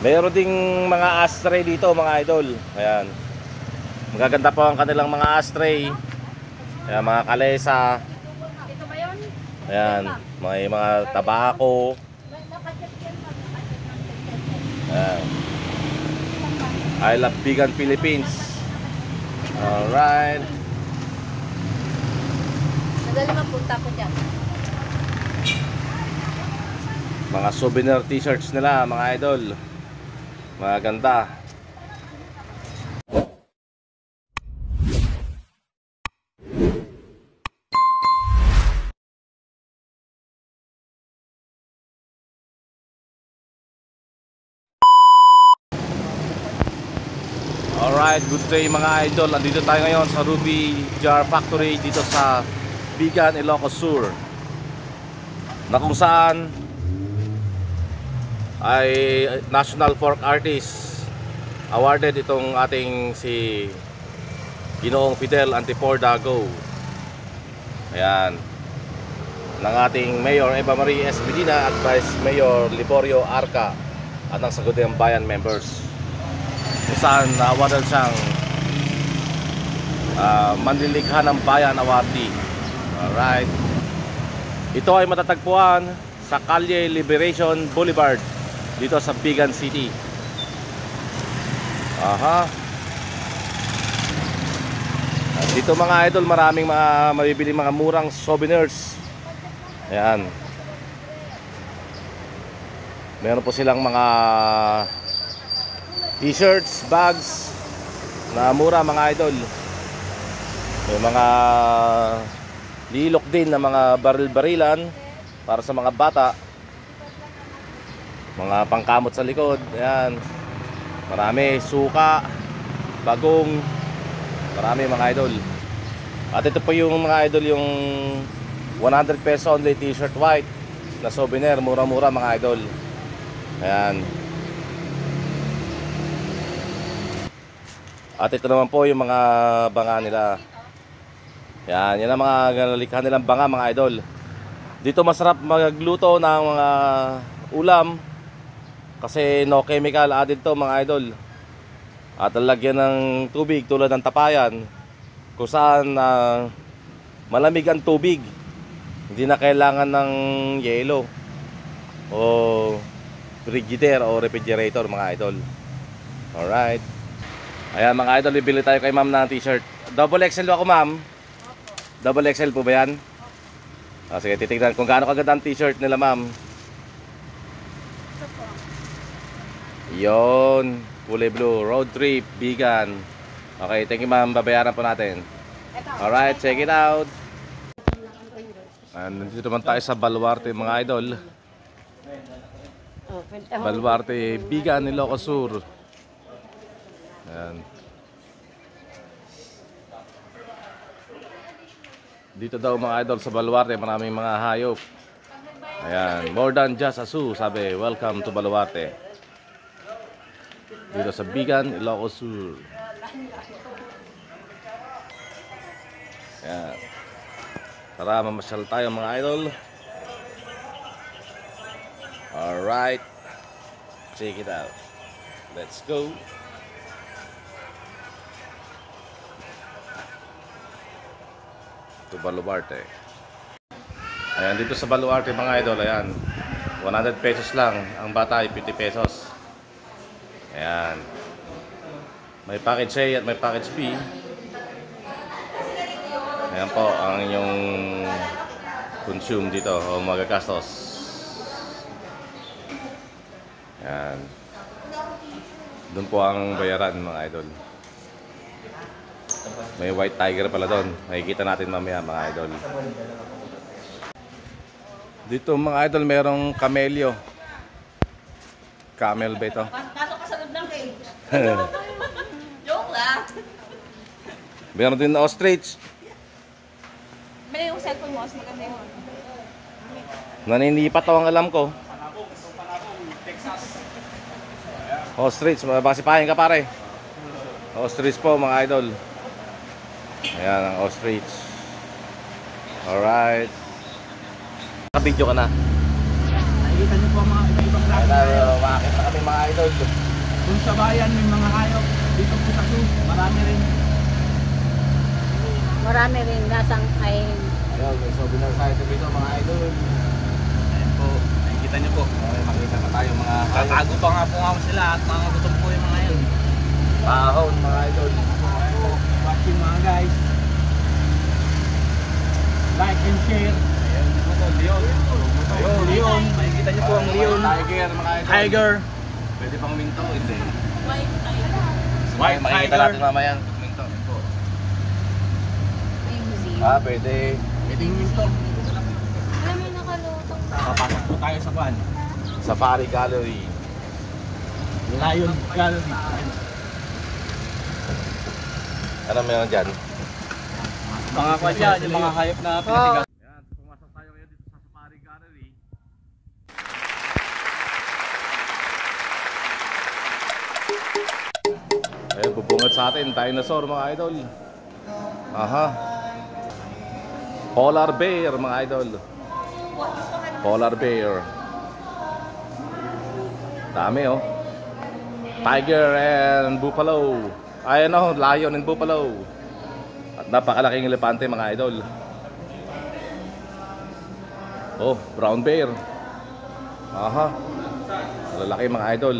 Mayroon ding mga ashtray dito mga idol. Ayan. Magaganda po ang kanilang mga ashtray. Ayan, mga kalesa. Ito ba yun? Ayan, may mga tabako. Ayan. I love Vegan Philippines. Alright. Nadali mapunta ko dyan. Mga souvenir t-shirts nila mga idol. Maganda. Alright, good day mga idol. Andito tayo ngayon sa Ruby Jar Factory dito sa Bigan, Ilocos Sur, na kung saan ay National Folk Artist awarded itong ating si Ginoong Fidel Antipor Dago. Ayan, ng ating Mayor Eva Marie S. Medina at Vice Mayor Liborio Arca at ng Saguniang Bayan members, kung saan na-awardan siyang Manlilikha ng Bayan Awardee. Alright. Ito ay matatagpuan sa Calle Liberation Boulevard dito sa Bigan City. Aha. At dito mga idol, maraming mga mabibili mga murang souvenirs. Ayan. Meron po silang mga t-shirts, bags na mura mga idol. May mga lilok din na mga baril-barilan para sa mga bata. Mga pangkamot sa likod. Ayan. Marami, suka, bagong, marami mga idol. At ito po yung mga idol, yung 100 peso only t-shirt white na souvenir, mura-mura mga idol. Ayan. At ito naman po yung mga banga nila. Yan, yan ang mga nalikha nilang banga mga idol. Dito masarap magluto ng mga ulam kasi no chemical added to mga idol. At lalagyan ng tubig tulad ng tapayan, kung saan malamig ang tubig. Hindi na kailangan ng yelo o frigidaire o refrigerator mga idol. Alright. Ayan mga idol, bibili tayo kay ma'am ng t-shirt. Double XL ako ma'am. Double XL po ba yan? Sige, titignan kung gaano kaganda ang t-shirt nila ma'am. Yon, kulay blue, road trip, Bigan. Okay, thank you ma'am, babayaran po natin. Alright, check it out. Nandito naman tayo sa Baluarte mga idol. Baluarte, Bigan, Ilocos Sur. Ayan. Dito daw mga idol sa Baluarte, maraming mga hayop. Ayan, more than just a zoo, sabi. Welcome to Baluarte. Dito sa Bigan, Ilocos Sur. Ayan. Tara, mamasyal tayo mga idol. Alright. Check it out. Let's go. To Baluarte. Ayan, dito sa Baluarte mga idol, ayan, 100 pesos lang. Ang bata ay 50 pesos. Ayan. May package A at may package B. Ayan po ang inyong consume dito o magagastos. Ayan. Doon po ang bayaran mga idol. May white tiger pala doon. Makikita natin mamaya mga idol. Dito mga idol, merong camelio. Camel ba ito? Pasok ka sa loob ng cage. Joke lang. Meron din na ostrich. May yung cellphone mo, mas maganda yun. Naninipat ako ang alam ko. Ostrich, mabasipahin ka pare. Ostrich po mga idol. Ayan ang ostrich. Alright. Naka-video ka na. Nakikita niyo po ang mga iba-ibang vlog. Makakita kami mga idol. Kung sa bayan may mga hayop, dito po sa zoo, marami rin. Marami rin nasang ay Ayun, may souvenir sa ito dito mga idol. Ayan po, nakikita niyo po. Okay, makita na tayo mga hayop. Tatago pa nga po nga sila at mga gutom po yung mga yan. Pahon mga idol. Ayan po, watching mga guys. Like and share. Ayan po po, Leon. Ayun, Leon. Makikita niyo po ang Leon. Tiger mga idol. Tiger. Pwede pang minto, hindi. white tiger. White Makikita tiger. natin mamaya. Minto. May museum. Pwede. Pwede yung minto. Alam mo nakalutong pa. Papasok po tayo sa van. Safari Gallery. Lion Gallery. Ano meron dyan? Mga kwadya, yung mga hayop na pinasigat. Yan, pumasok tayo ngayon dito sa Safari Gallery. Ayun, bubungad sa atin, dinosaur mga idol. Aha. Polar bear mga idol. Polar bear. Dami oh. Tiger and buffalo. Ay ano, lion and buffalo. At napakalaking elepante mga idol. Oh, brown bear. Aha. Malalaki mga idol.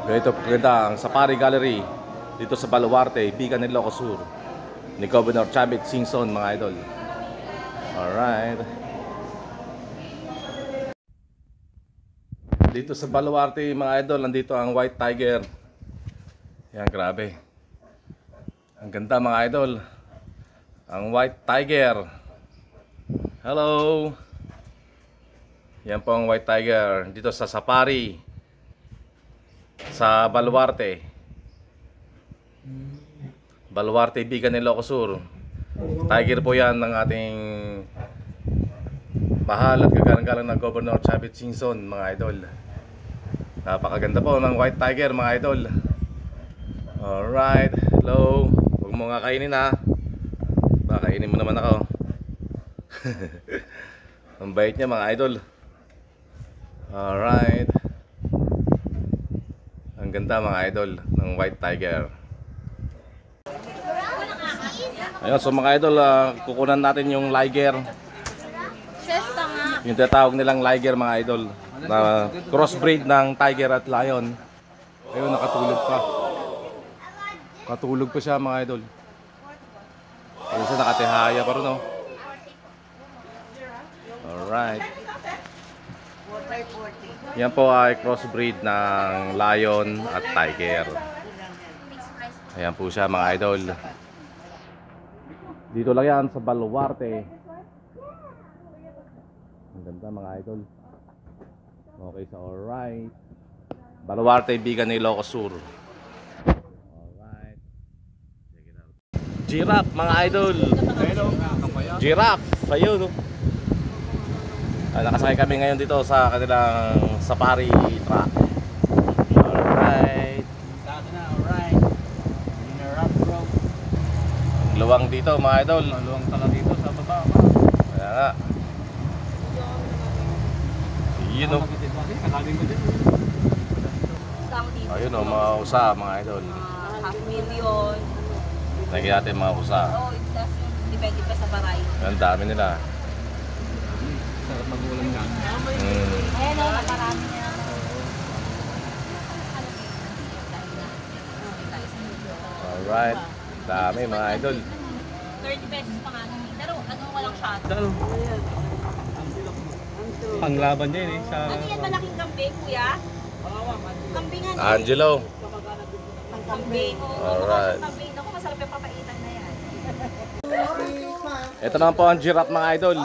Ito pagkaganda ang Safari Gallery dito sa Baluarte, Bigan, Ilocos Sur ni Governor Chavit Singson mga idol. Alright. Dito sa Baluarte mga idol, nandito ang white tiger. Yan, grabe. Ang ganda mga idol. Ang white tiger. Hello. Yan po ang white tiger dito sa Safari sa Baluarte. Baluarte, Bigan, Ilocos Sur. Tiger po yan ng ating mahal at kagalang-galang na Governor Chavit Singson mga idol. Napakaganda po ng white tiger mga idol. Alright, hello. Huwag mo nga kainin ha. Baka kainin mo naman ako. Ang bait niya mga idol. Alright. Ang ganda mga idol ng white tiger. Ayun, so mga idol, kukunan natin yung liger. Siesta nga. Yung tinatawag nilang liger mga idol, na crossbreed ng tiger at lion. Ayun, nakatulog pa. Katulog pa siya mga idol. Ayun siya, nakatihaya pa rin oh. Alright. Yan po ay crossbreed ng lion at tiger. Ayan po siya mga idol. Dito lang yan sa Baluarte. Ang ganda mga idol. Okay, so alright. Baluarte, Bigan, Ilocos Sur. Alright. Check it out. Giraffe mga idol. Giraffe. Ayun oh. Nakasakay kami ngayon dito sa kanilang safari truck. Alright. Alright. In a rough road. Luwang dito mga idol. Maluwang tala dito sa baba. Kaya nga. Yun o. Ayun o, mga usa mga idol. $500,000. Lagyan natin mga usa. Oh, it doesn't depende pa sa baray. Ang dami nila. Sarap magulang nga. Ayan o, nakarami niya. Alright. Dami mga idol. 30 pesos pa nga. Pero ano, walang shot. Panglaban niya eh. Sa... Ano yan, malaking kambing, kuya? Kambing ano? Angelo. Ang kambing. Alright. Kambing. Ako, masarap yung papaitan na yan. Ito naman po ang giraffe mga idol.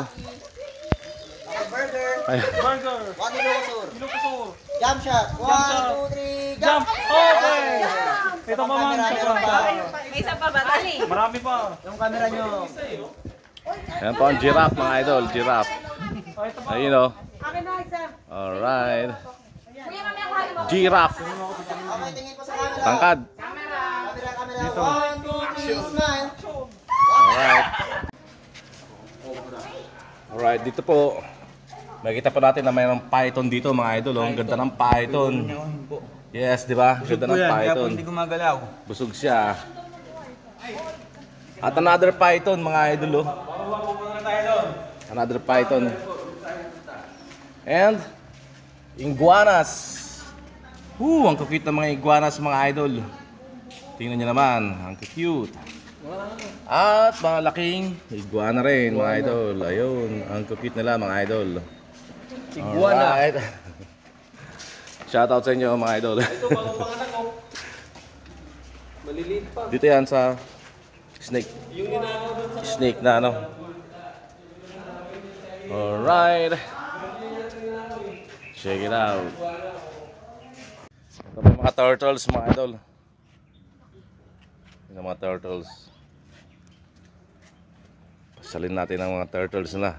Burger. Ay, Burger! One Ilocos. Ilocos! Jump shot. 1, 2, 3, Jump! jump! Okay! Ito pa man sa kwarta. May isa pa ba, Dali? Marami pa. Yung camera nyo. ayan po ang giraffe mga idol. Giraffe. Ayun o. Akin na, isa. Alright. Kuya, mamaya kuha mo. Giraffe. Okay, tingin po sa camera. Tangkad. Camera. 1, 2, 3, smile. Alright. Alright, dito po. Makikita po natin na mayroong python dito mga idol. Oh. Ang ganda ng python. Yes, di ba? Ganda ng python. Hindi gumagalaw. Busog siya. At another python mga idol. Oh. Another python. And iguanas. Ang cute ng mga iguanas mga idol. Tingnan nyo naman, ang cute. At mga laking iguana rin mga idol. Ayun, ang cute nila mga idol. Iguana. Alright. Shoutout sa inyo mga idol. Ito, bagong panganak ko. Maliliit pa. Dito yan sa snake. Yung ninakaw doon sa... Snake na ano. Alright. Check it out. Ito mga turtles mga idol. Ito mga turtles. Pasalin natin ang mga turtles na.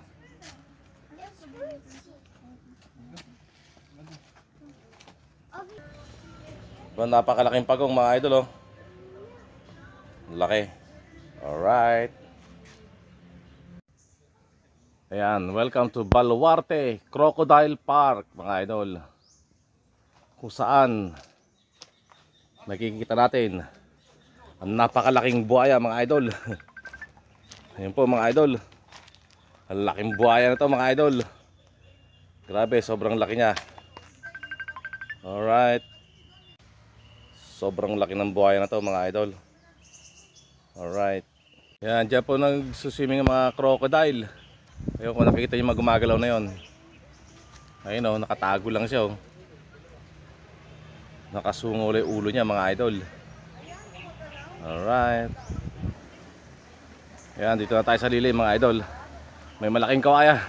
Napakalaking pagong mga idol oh. Laki. Alright. Ayan, welcome to Baluarte Crocodile Park mga idol. Kung saan makikita natin ang napakalaking buhaya mga idol. Ayan po mga idol. Ang laking buhaya na to mga idol. Grabe, sobrang laki niya. Alright. Sobrang laki ng buhaya na to mga idol. Alright. Yan, dyan po nagsuswimming ang mga crocodile. Ayun kung nakikita nyo magumagalaw na yon. Ayun o, nakatago lang siya o. Nakasungol yung ulo niya mga idol. Alright. Yan, dito na tayo sa lilim mga idol. May malaking kawaya.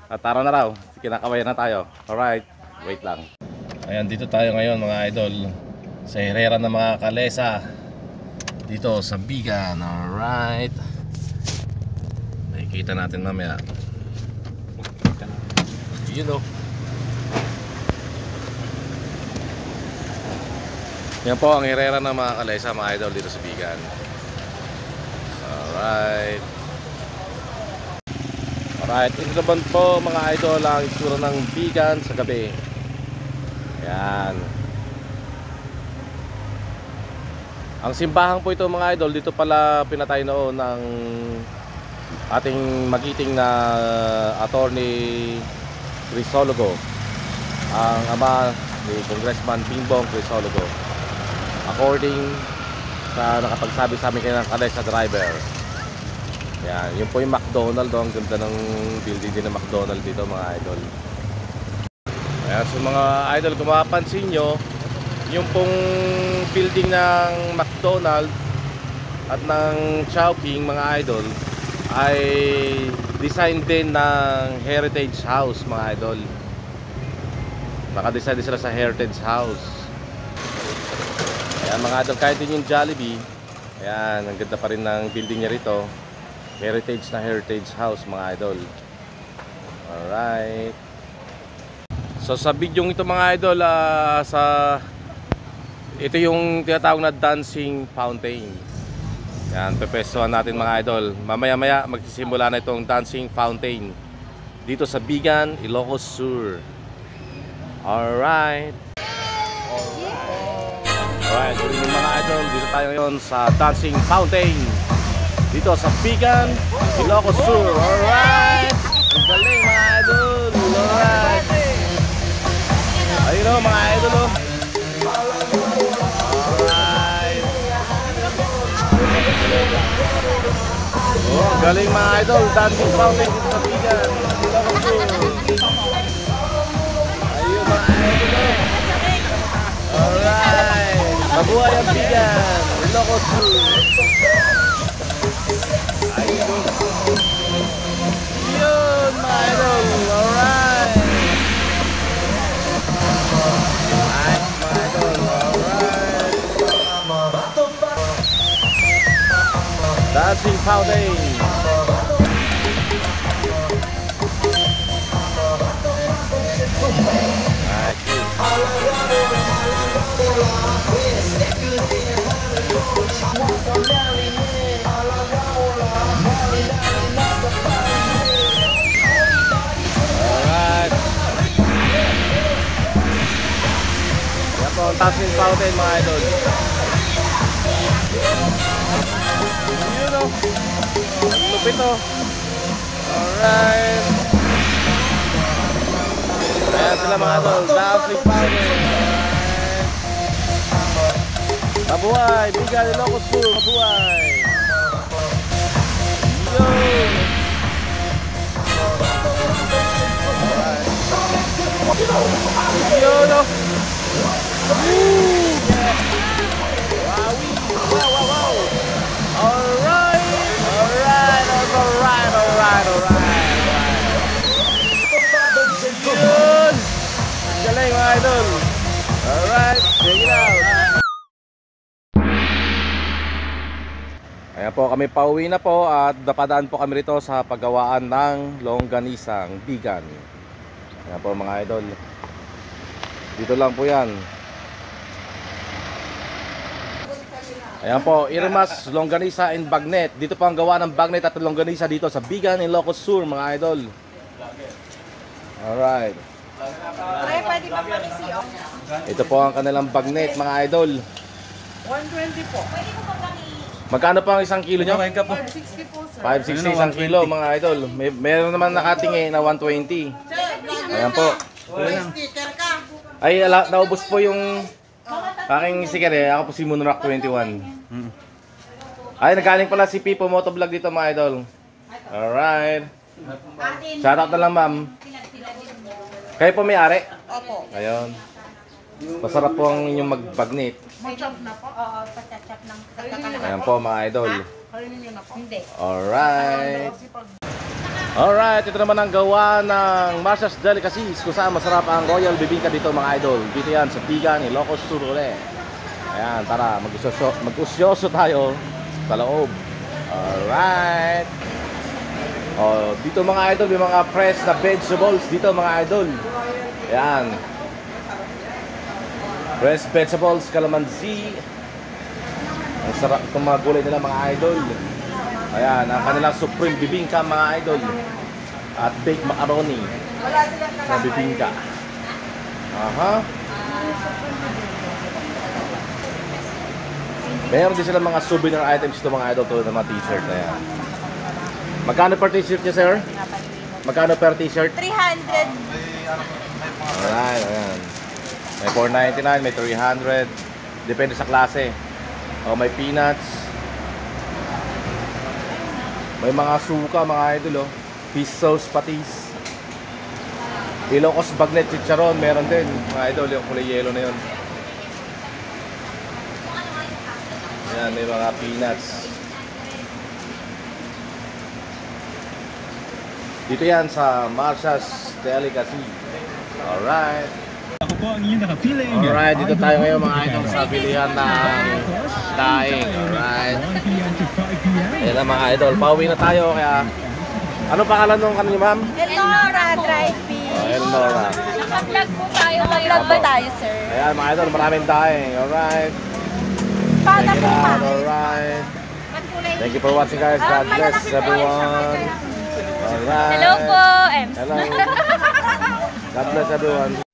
At tara na raw, kinakawayan na tayo. Alright, wait lang. Ayan, dito tayo ngayon mga idol. Sa hirera ng mga kalesa dito sa Bigan. Alright. Makikita natin mamaya. Yun o. Yan po ang hirera ng mga kalesa mga idol dito sa Bigan. Alright. Alright, ito naman po mga idol ang itsura ng Bigan sa gabi. Yan. Ang simbahan po ito mga idol, dito pala pinatay noon ng ating magiting na attorney Crisologo, ang ama ni Congressman Bingbong Crisologo, according sa nakapagsabi sa amin ng kalesa driver. Yan, yun po yung McDonald's. Ang ganda ng building din ng McDonald's dito mga idol. Ayan, so mga idol, kung mapapansin nyo, yung pong building ng McDonald's at ng Chowking mga idol ay design din ng Heritage House mga idol. Nakadesign din sila sa Heritage House. Ayan mga idol, kahit din yung Jollibee, ayan, ang ganda pa rin ng building niya rito. Heritage na Heritage House mga idol. Alright. So sa video ito mga idol, ito yung tinatawag na dancing fountain. Yan, pepestuhan natin mga idol. Mamaya-maya magsisimula na itong dancing fountain dito sa Bigan, Ilocos Sur. Alright. Alright, good evening mga idol. Dito tayo ngayon sa dancing fountain dito sa Bigan, Ilocos Sur. Alright. Galing mga idol. Alright. Ayun o mga idol o. Oh, galing mga idol, dancing fountain dito sa Bigan. Ayun mga idol. Alright. Mabuhay ang Bigan, Ilocos Sur. Ayun. Yun mga idol. Alright. Alright mga idol. Alright. Dancing fountain. Alright. Tassin Fountain mga idol. Yun o. Ang lupit o. Alright. Ayan sila mga idol. Tassin Fountain. Mabuhay! Bigan Ilocos Sur! Mabuhay! Yun! Alright. Yun o! Wow! Alright! Yun! Galing mga idol! Alright! Check it out! Ayan po, kami pauwi na po at napadaan po kami rito sa paggawaan ng longganisang bigan. Ayan po mga idol. Dito lang po yan. Ayan po, Irmas Longganisa in Bagnet. Dito po ang gawa ng bagnet at longganisa dito sa Bigan, Ilocos Sur mga idol. Alright. Pre, pwede ba mamisi, oh? Ito po ang kanilang bagnet mga idol. 120 po. Pwede ko ba bang Magkano po ang isang kilo nyo? 560 po, sir. 560 isang kilo mga idol. Meron naman nakatingi na 120. Ayan po. May sticker ka. Ay, naubos po yung aking sticker eh. Ako po si Moonrock 21. Ay, nagaling pala si Pipo Motovlog dito mga idol. Alright. Shoutout na lang ma'am. Kayo po may-ari? Opo. Ayun. Masarap po ang inyong magbagnet. Machop na po? Oo, patachap ng katakan. Ayan po mga idol. Kainin nyo na po. Hindi. Alright. Alright, ito naman ang gawa ng Marcia's Delicacies kung saan masarap ang Royal Bibingka dito mga idol. Dito yan sa Bigan, Ilocos Sur ulit. Ayan, tara, mag-usyoso tayo sa loob. Alright. Oh, dito mga idol, may mga fresh na vegetables dito mga idol. Ayan. Fresh vegetables, calamansi. Ang sarap itong mga gulay nila mga idol. Ayan, ang kanilang supreme bibingka mga idol. At baked macaroni na bibingka. Aha. Meron din sila mga souvenir items ito mga idol, tulad ng mga t-shirt na yan. Magkano per t-shirt niya, sir? Magkano per t-shirt? 300. Alright, ayan. May 499, may 300. Depende sa klase. O may peanuts. May mga suka mga idol oh. Fish sauce patis. Ilocos bagnet chicharon meron din mga idol, yung kulay yellow na yun. Ayan, may mga peanuts. Dito yan sa Marcia's Delicacy. Alright. Ako po ang inyong nakapiling. Alright, dito tayo ngayon mga idol sa bilihan ng daing. Alright. 1 p.m. to 5 p.m. Ayan na mga idol, pauwi na tayo kaya ano pangalan nung kanina ma'am? Elnora Drive-In. Oh, Elnora. Naka-vlog po tayo. Naka-vlog ba tayo, sir? Ayan mga idol, maraming daing. Alright. Paano Check it po out. pa? Alright. Thank you for watching guys. God bless everyone. Alright. Hello po, Ems. Hello. God bless everyone.